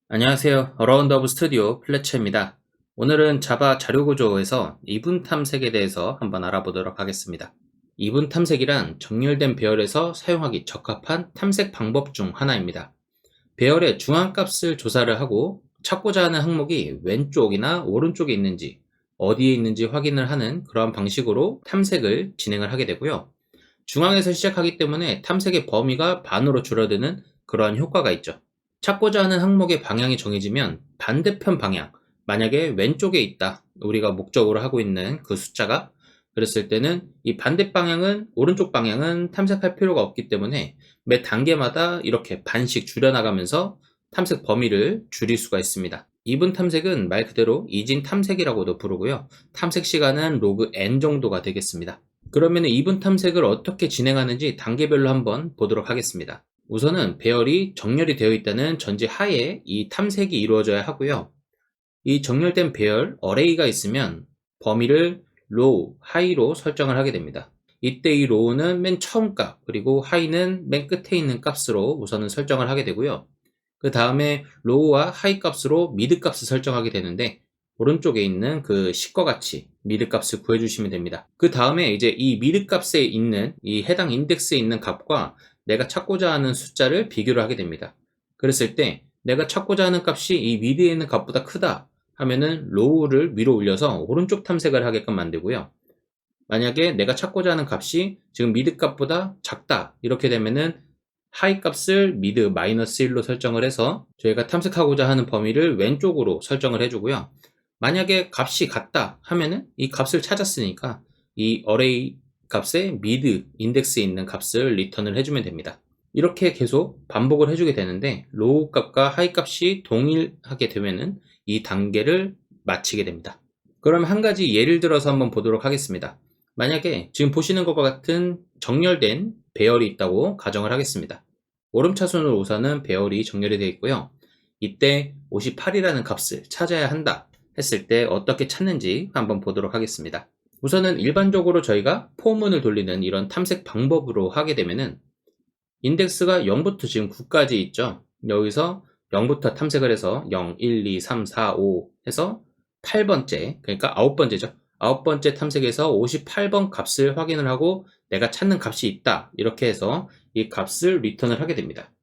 안녕하세요. 어라운드 오브 스튜디오 플래처입니다. 오늘은 자바 자료구조에서 이분 탐색에 대해서 한번 알아보도록 하겠습니다. 이분 탐색이란 정렬된 배열에서 사용하기 적합한 탐색 방법 중 하나입니다. 배열의 중앙값을 조사를 하고 찾고자 하는 항목이 왼쪽이나 오른쪽에 있는지 어디에 있는지 확인을 하는 그러한 방식으로 탐색을 진행을 하게 되고요. 중앙에서 시작하기 때문에 탐색의 범위가 반으로 줄어드는 그러한 효과가 있죠. 찾고자 하는 항목의 방향이 정해지면 반대편 방향, 만약에 왼쪽에 있다, 우리가 목적으로 하고 있는 그 숫자가, 그랬을 때는 이 반대 방향은, 오른쪽 방향은 탐색할 필요가 없기 때문에 매 단계마다 이렇게 반씩 줄여나가면서 탐색 범위를 줄일 수가 있습니다. 이분 탐색은 말 그대로 이진 탐색이라고도 부르고요. 탐색 시간은 로그 n 정도가 되겠습니다. 그러면 이분 탐색을 어떻게 진행하는지 단계별로 한번 보도록 하겠습니다. 우선은 배열이 정렬이 되어 있다는 전제 하에 이 탐색이 이루어져야 하고요. 이 정렬된 배열 어레이가 있으면 범위를 로우, 하이로 설정을 하게 됩니다. 이때 이 로우는 맨 처음 값, 그리고 하이는 맨 끝에 있는 값으로 우선은 설정을 하게 되고요. 그 다음에 로우와 하이 값으로 미드 값을 설정하게 되는데, 오른쪽에 있는 그 식과 같이 미드 값을 구해주시면 됩니다. 그 다음에 이제 이 미드 값에 있는 이 해당 인덱스에 있는 값과 내가 찾고자 하는 숫자를 비교를 하게 됩니다. 그랬을 때 내가 찾고자 하는 값이 이 미드에 있는 값보다 크다 하면은 로우를 위로 올려서 오른쪽 탐색을 하게끔 만들고요. 만약에 내가 찾고자 하는 값이 지금 미드 값보다 작다 이렇게 되면은 하이 값을 미드 마이너스 1로 설정을 해서 저희가 탐색하고자 하는 범위를 왼쪽으로 설정을 해주고요. 만약에 값이 같다 하면은 이 값을 찾았으니까 이 어레이 값의 미드 인덱스에 있는 값을 리턴을 해주면 됩니다. 이렇게 계속 반복을 해주게 되는데 로우 값과 하이 값이 동일하게 되면은 이 단계를 마치게 됩니다. 그럼 한 가지 예를 들어서 한번 보도록 하겠습니다. 만약에 지금 보시는 것과 같은 정렬된 배열이 있다고 가정을 하겠습니다. 오름차순으로 우선은 배열이 정렬이 되어 있고요. 이때 58이라는 값을 찾아야 한다 했을 때 어떻게 찾는지 한번 보도록 하겠습니다. 우선은 일반적으로 저희가 포문을 돌리는 이런 탐색 방법으로 하게 되면은 인덱스가 0부터 지금 9까지 있죠. 여기서 0부터 탐색을 해서 0, 1, 2, 3, 4, 5 해서 8번째, 그러니까 9번째죠. 9번째 탐색에서 58번 값을 확인을 하고 내가 찾는 값이 있다. 이렇게 해서 이 값을 리턴을 하게 됩니다.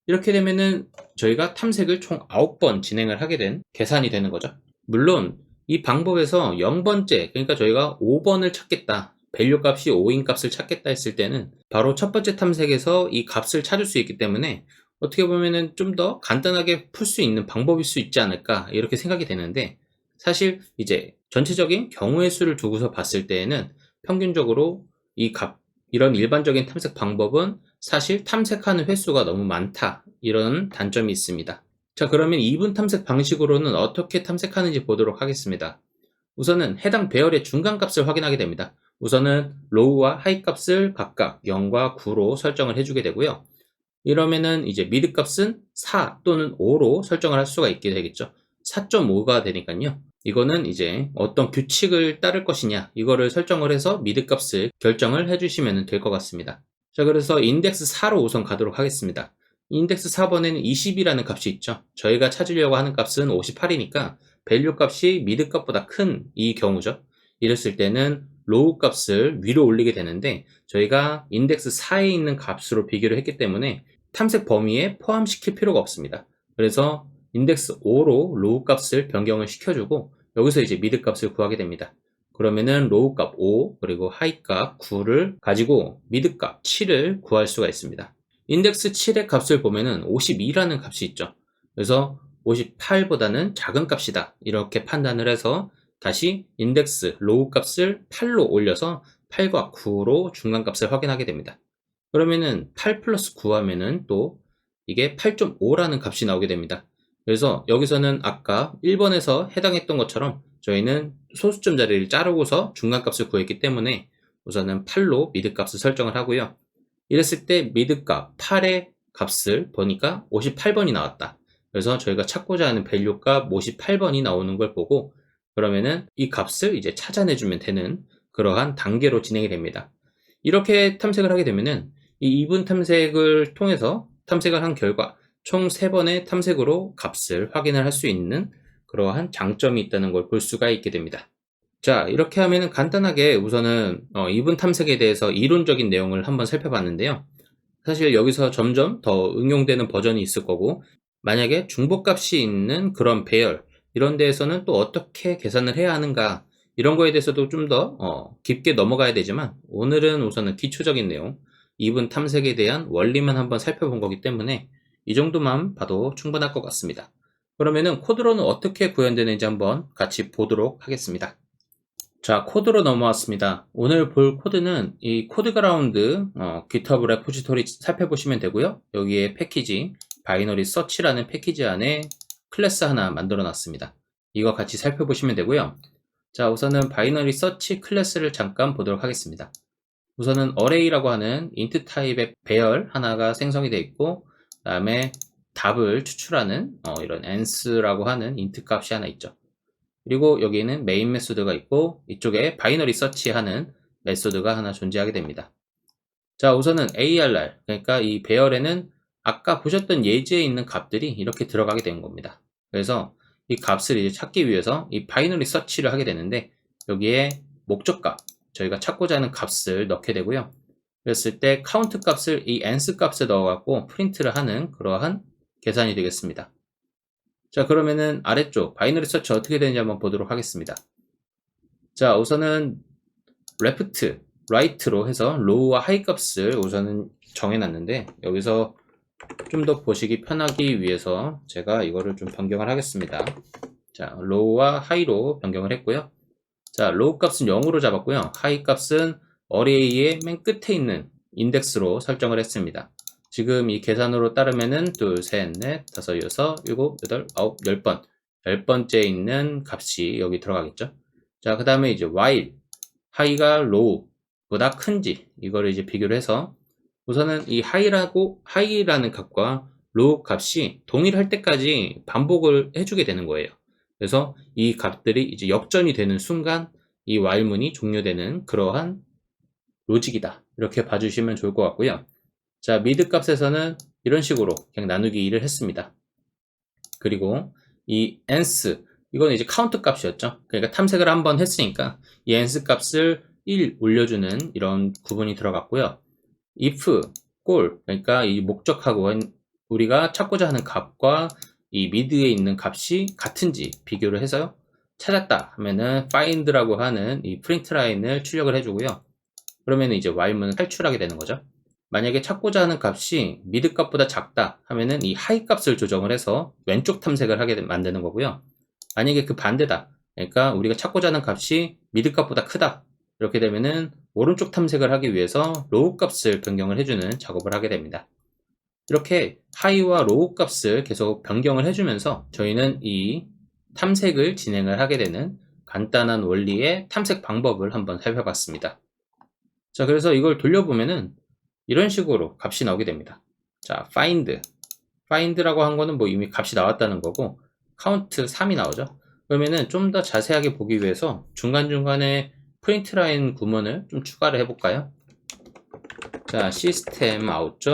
이렇게 되면은 저희가 탐색을 총 9번 진행을 하게 된 계산이 되는 거죠. 물론 이 방법에서 0번째, 그러니까 저희가 5번을 찾겠다, 밸류 값이 5인 값을 찾겠다 했을 때는 바로 첫 번째 탐색에서 이 값을 찾을 수 있기 때문에 어떻게 보면은 좀 더 간단하게 풀 수 있는 방법일 수 있지 않을까 이렇게 생각이 되는데, 사실 이제 전체적인 경우의 수를 두고서 봤을 때에는 평균적으로 이런 일반적인 탐색 방법은 사실 탐색하는 횟수가 너무 많다, 이런 단점이 있습니다. 자, 그러면 이분 탐색 방식으로는 어떻게 탐색하는지 보도록 하겠습니다. 우선은 해당 배열의 중간값을 확인하게 됩니다. 우선은 로우와 하이 값을 각각 0과 9로 설정을 해주게 되고요. 이러면은 이제 미드 값은 4 또는 5로 설정을 할 수가 있게 되겠죠. 4.5가 되니까요. 이거는 이제 어떤 규칙을 따를 것이냐, 이거를 설정을 해서 미드 값을 결정을 해주시면 될 것 같습니다. 자, 그래서 인덱스 4로 우선 가도록 하겠습니다. 인덱스 4번에는 20이라는 값이 있죠. 저희가 찾으려고 하는 값은 58이니까 밸류 값이 미드 값보다 큰 이 경우죠. 이랬을 때는 로우 값을 위로 올리게 되는데 저희가 인덱스 4에 있는 값으로 비교를 했기 때문에 탐색 범위에 포함시킬 필요가 없습니다. 그래서 인덱스 5로 로우 값을 변경을 시켜주고 여기서 이제 미드 값을 구하게 됩니다. 그러면은 로우 값 5 그리고 하이 값 9를 가지고 미드 값 7을 구할 수가 있습니다. 인덱스 7의 값을 보면은 52라는 값이 있죠. 그래서 58보다는 작은 값이다 이렇게 판단을 해서 다시 인덱스 로우 값을 8로 올려서 8과 9로 중간 값을 확인하게 됩니다. 그러면은 8 플러스 9 하면은 또 이게 8.5라는 값이 나오게 됩니다. 그래서 여기서는 아까 1번에서 해당했던 것처럼 저희는 소수점 자리를 자르고서 중간 값을 구했기 때문에 우선은 8로 미드 값을 설정을 하고요. 이랬을 때 미드 값 8의 값을 보니까 58번이 나왔다. 그래서 저희가 찾고자 하는 밸류 값 58번이 나오는 걸 보고 그러면은 이 값을 이제 찾아내주면 되는 그러한 단계로 진행이 됩니다. 이렇게 탐색을 하게 되면은 이 이분 탐색을 통해서 탐색을 한 결과 총 3번의 탐색으로 값을 확인을 할 수 있는 그러한 장점이 있다는 걸 볼 수가 있게 됩니다. 자, 이렇게 하면은 간단하게 우선은 이분 탐색에 대해서 이론적인 내용을 한번 살펴봤는데요. 사실 여기서 점점 더 응용되는 버전이 있을 거고, 만약에 중복값이 있는 그런 배열 이런 데에서는 또 어떻게 계산을 해야 하는가, 이런 거에 대해서도 좀 더 깊게 넘어가야 되지만, 오늘은 우선은 기초적인 내용, 이분 탐색에 대한 원리만 한번 살펴본 거기 때문에 이 정도만 봐도 충분할 것 같습니다. 그러면은 코드로는 어떻게 구현되는지 한번 같이 보도록 하겠습니다. 자, 코드로 넘어왔습니다. 오늘 볼 코드는 이 코드그라운드 GitHub 레포지토리 살펴보시면 되고요. 여기에 패키지 바이너리 서치라는 패키지 안에 클래스 하나 만들어 놨습니다. 이거 같이 살펴보시면 되고요. 자, 우선은 바이너리 서치 클래스를 잠깐 보도록 하겠습니다. 우선은 array라고 하는 int 타입의 배열 하나가 생성이 되어 있고, 그 다음에 답을 추출하는 이런 ans라고 하는 int 값이 하나 있죠. 그리고 여기에는 메인 메소드가 있고, 이쪽에 바이너리 서치하는 메소드가 하나 존재하게 됩니다. 자, 우선은 ARR, 그러니까 이 배열에는 아까 보셨던 예제에 있는 값들이 이렇게 들어가게 된 겁니다. 그래서 이 값을 이제 찾기 위해서 이 바이너리 서치를 하게 되는데, 여기에 목적값, 저희가 찾고자 하는 값을 넣게 되고요. 그랬을 때 카운트 값을 이 ans 값에 넣어갖고 프린트를 하는 그러한 계산이 되겠습니다. 자, 그러면은 아래쪽 바이너리 서치 어떻게 되는지 한번 보도록 하겠습니다. 자, 우선은 left, right로 해서 low와 high 값을 우선은 정해놨는데, 여기서 좀 더 보시기 편하기 위해서 제가 이거를 좀 변경을 하겠습니다. 자, low와 high로 변경을 했고요. 자, low 값은 0으로 잡았고요. high 값은 array의 맨 끝에 있는 인덱스로 설정을 했습니다. 지금 이 계산으로 따르면은 둘, 셋, 넷, 다섯, 여섯, 일곱, 여덟, 아홉, 10번 10번째 있는 값이 여기 들어가겠죠. 자, 그 다음에 이제 while high가 low보다 큰지 이거를 이제 비교를 해서, 우선은 이 high라는 값과 low 값이 동일할 때까지 반복을 해주게 되는 거예요. 그래서 이 값들이 이제 역전이 되는 순간 이 while문이 종료되는 그러한 로직이다, 이렇게 봐주시면 좋을 것 같고요. 자, mid 값에서는 이런 식으로 그냥 나누기 2를 했습니다. 그리고 이 ans, 이건 이제 카운트 값이었죠. 그러니까 탐색을 한번 했으니까 이 ans 값을 1 올려주는 이런 구분이 들어갔고요. if, 골, 그러니까 이 목적하고 우리가 찾고자 하는 값과 이 mid에 있는 값이 같은지 비교를 해서요. 찾았다 하면은 find라고 하는 이 프린트 라인을 출력을 해주고요. 그러면 이제 while문을 탈출하게 되는 거죠. 만약에 찾고자 하는 값이 mid 값보다 작다 하면은 이 high 값을 조정을 해서 왼쪽 탐색을 하게 만드는 거고요. 만약에 그 반대다, 그러니까 우리가 찾고자 하는 값이 mid 값보다 크다, 이렇게 되면은 오른쪽 탐색을 하기 위해서 low 값을 변경을 해주는 작업을 하게 됩니다. 이렇게 high와 low 값을 계속 변경을 해주면서 저희는 이 탐색을 진행을 하게 되는 간단한 원리의 탐색 방법을 한번 살펴봤습니다. 자, 그래서 이걸 돌려보면은 이런 식으로 값이 나오게 됩니다. 자, find라고 한 거는 뭐 이미 값이 나왔다는 거고, count 3이 나오죠. 그러면은 좀 더 자세하게 보기 위해서 중간중간에 프린트 라인 구문을 좀 추가를 해볼까요? 자, system out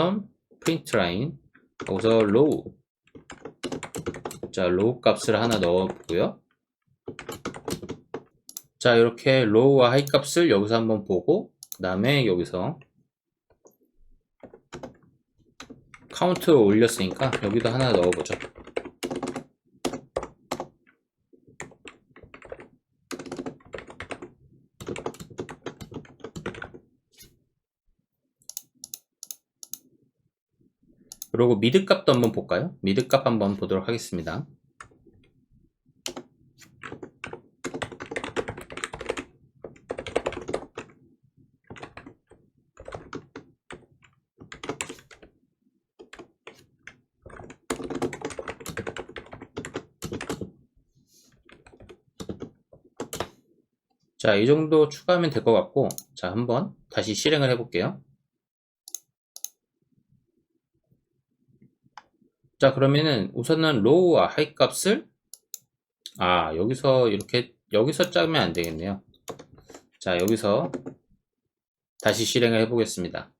print line, 여기서 low, 자, low 값을 하나 넣어보고요. 자, 이렇게 low와 high 값을 여기서 한번 보고, 그 다음에 여기서 카운트 올렸으니까 여기도 하나 넣어보죠. 그리고 미드 값도 한번 볼까요? 미드 값 한번 보도록 하겠습니다. 자, 이 정도 추가하면 될 것 같고, 자, 한번 다시 실행을 해볼게요. 자, 그러면은 우선은 low와 high 값을 여기서 이렇게 여기서 짜면 안 되겠네요. 자, 여기서 다시 실행을 해보겠습니다.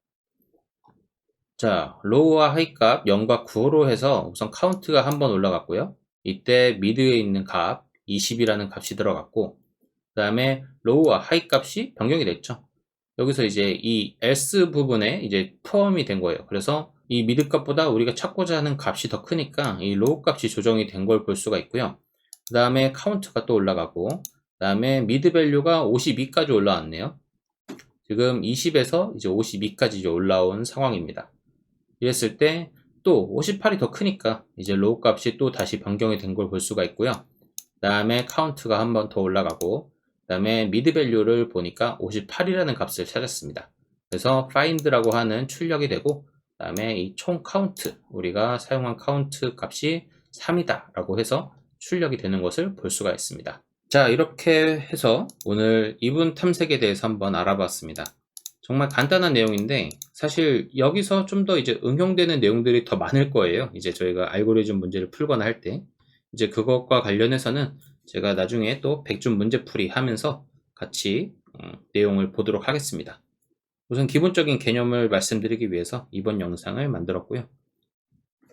자, 로우와 하이 값 0과 9로 해서 우선 카운트가 한번 올라갔고요. 이때 미드에 있는 값 20이라는 값이 들어갔고, 그 다음에 로우와 하이 값이 변경이 됐죠. 여기서 이제 이 else 부분에 이제 포함이 된 거예요. 그래서 이 미드 값보다 우리가 찾고자 하는 값이 더 크니까 이 로우 값이 조정이 된 걸 볼 수가 있고요. 그 다음에 카운트가 또 올라가고, 그 다음에 미드 밸류가 52까지 올라왔네요. 지금 20에서 이제 52까지 이제 올라온 상황입니다. 이랬을 때 또 58이 더 크니까 이제 로우 값이 또 다시 변경이 된 걸 볼 수가 있고요. 그 다음에 카운트가 한 번 더 올라가고, 그 다음에 미드 밸류를 보니까 58이라는 값을 찾았습니다. 그래서 find라고 하는 출력이 되고, 그 다음에 이 총 카운트, 우리가 사용한 카운트 값이 3이다 라고 해서 출력이 되는 것을 볼 수가 있습니다. 자, 이렇게 해서 오늘 이분 탐색에 대해서 한번 알아봤습니다. 정말 간단한 내용인데 사실 여기서 좀 더 이제 응용되는 내용들이 더 많을 거예요. 이제 저희가 알고리즘 문제를 풀거나 할 때 이제 그것과 관련해서는 제가 나중에 또 백준 문제풀이 하면서 같이 내용을 보도록 하겠습니다. 우선 기본적인 개념을 말씀드리기 위해서 이번 영상을 만들었고요.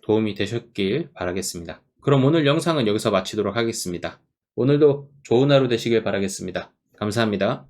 도움이 되셨길 바라겠습니다. 그럼 오늘 영상은 여기서 마치도록 하겠습니다. 오늘도 좋은 하루 되시길 바라겠습니다. 감사합니다.